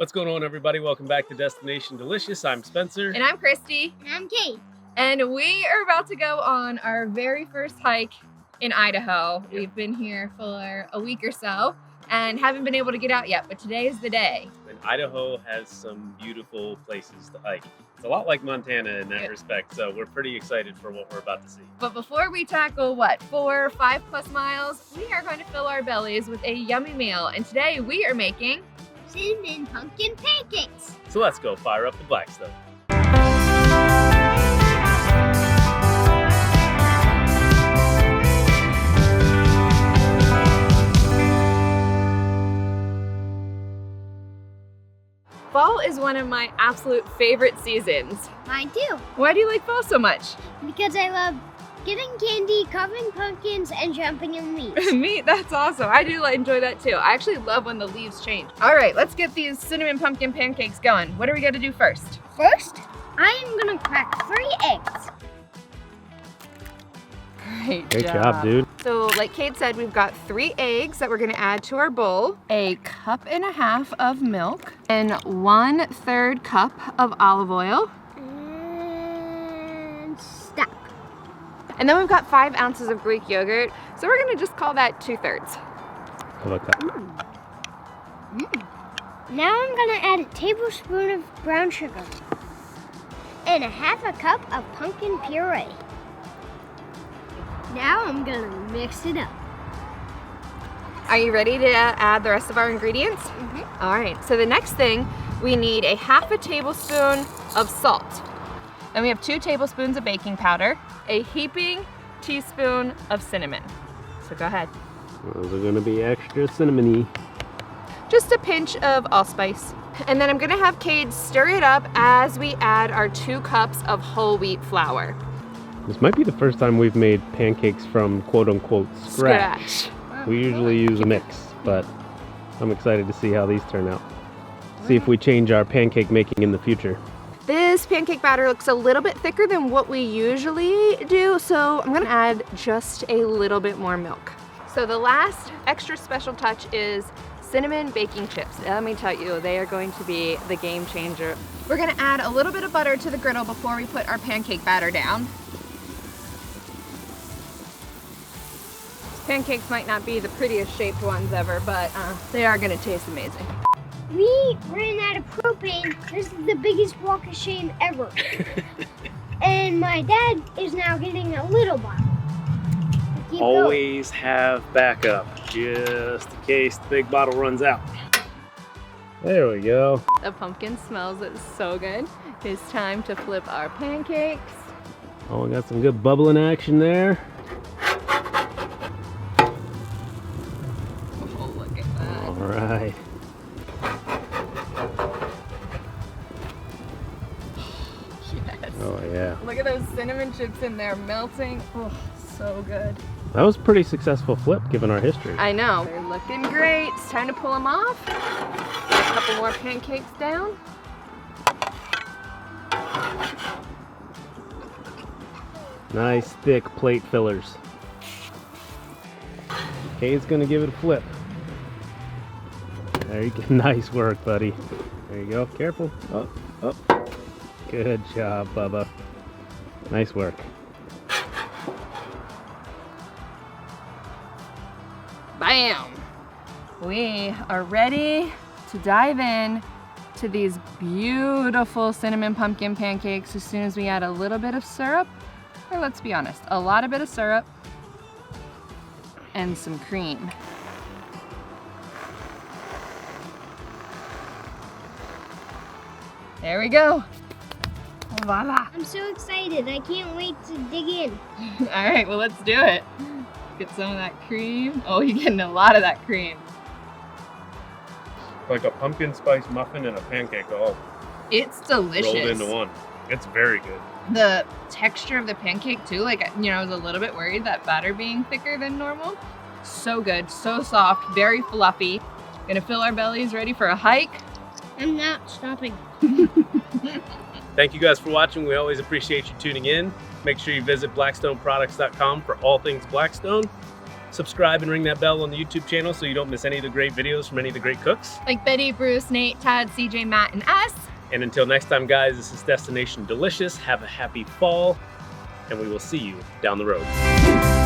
What's going on, everybody? Welcome back to Destination Delicious. I'm Spencer. And I'm Christy. And I'm Kate. And we are about to go on our very first hike in Idaho. Yep. We've been here for a week or so and haven't been able to get out yet, but today is the day. And Idaho has some beautiful places to hike. It's a lot like Montana in that respect, so we're pretty excited for what we're about to see. But before we tackle, 4, 5+ miles, we are going to fill our bellies with a yummy meal. And today we are making cinnamon pumpkin pancakes. So let's go fire up the Blackstone. Fall is one of my absolute favorite seasons. Mine too. Why do you like fall so much? Because I love getting candy, carving pumpkins, and jumping in leaves. Me, that's awesome. I do enjoy that too. I actually love when the leaves change. All right, let's get these cinnamon pumpkin pancakes going. What do we got to do first? First, I am gonna crack 3 eggs. Great job, dude. So like Kate said, we've got 3 eggs that we're gonna add to our bowl, a 1.5 cups of milk, and 1/3 cup of olive oil. And stop. And then we've got 5 ounces of Greek yogurt. So we're gonna just call that 2/3. How about that? Now I'm gonna add a tablespoon of brown sugar and 1/2 cup of pumpkin puree. Now I'm gonna mix it up. Are you ready to add the rest of our ingredients? Mm-hmm. All right, so the next thing, we need a 1/2 tablespoon of salt. Then we have 2 tablespoons of baking powder, a heaping teaspoon of cinnamon. So go ahead. Those are going to be extra cinnamony. Just a pinch of allspice. And then I'm gonna have Cade stir it up as we add our 2 cups of whole wheat flour. This might be the first time we've made pancakes from quote-unquote scratch. We usually use a mix, but I'm excited to see how these turn out. See if we change our pancake making in the future. This pancake batter looks a little bit thicker than what we usually do, so I'm gonna add just a little bit more milk. So the last extra special touch is cinnamon baking chips. Let me tell you, they are going to be the game changer. We're gonna add a little bit of butter to the griddle before we put our pancake batter down. Pancakes might not be the prettiest shaped ones ever, but they are gonna taste amazing. We ran out of propane. This is the biggest walk of shame ever. And my dad is now getting a little bottle. Keep Always have backup, just in case the big bottle runs out. There we go. The pumpkin smells so good. It's time to flip our pancakes. Oh, we got some good bubbling action there. Oh, look at that. All right. Yes. Oh yeah. Look at those cinnamon chips in there melting. Oh, so good. That was a pretty successful flip given our history. I know. They're looking great. It's time to pull them off. Get a couple more pancakes down. Nice thick plate fillers. Kate's gonna give it a flip. There you go. Nice work, buddy. There you go. Careful. Up, up. Good job, Bubba. Nice work. Bam! We are ready to dive in to these beautiful cinnamon pumpkin pancakes as soon as we add a little bit of syrup, or let's be honest, a lot of bit of syrup and some cream. There we go. Voila. I'm so excited. I can't wait to dig in. All right, well, let's do it. Get some of that cream. Oh, you're getting a lot of that cream. Like a pumpkin spice muffin and a pancake all It's delicious. rolled into one. It's very good. The texture of the pancake too, like, I was a little bit worried that batter being thicker than normal. So good, so soft, very fluffy. Gonna fill our bellies, ready for a hike. I'm not stopping. Thank you guys for watching. We always appreciate you tuning in. Make sure you visit blackstoneproducts.com for all things Blackstone. subscribe and ring that bell on the YouTube channel so you don't miss any of the great videos from any of the great cooks. Like Betty, Bruce, Nate, Tad, CJ, Matt, and S. And until next time, guys, this is Destination Delicious. Have a happy fall, and we will see you down the road.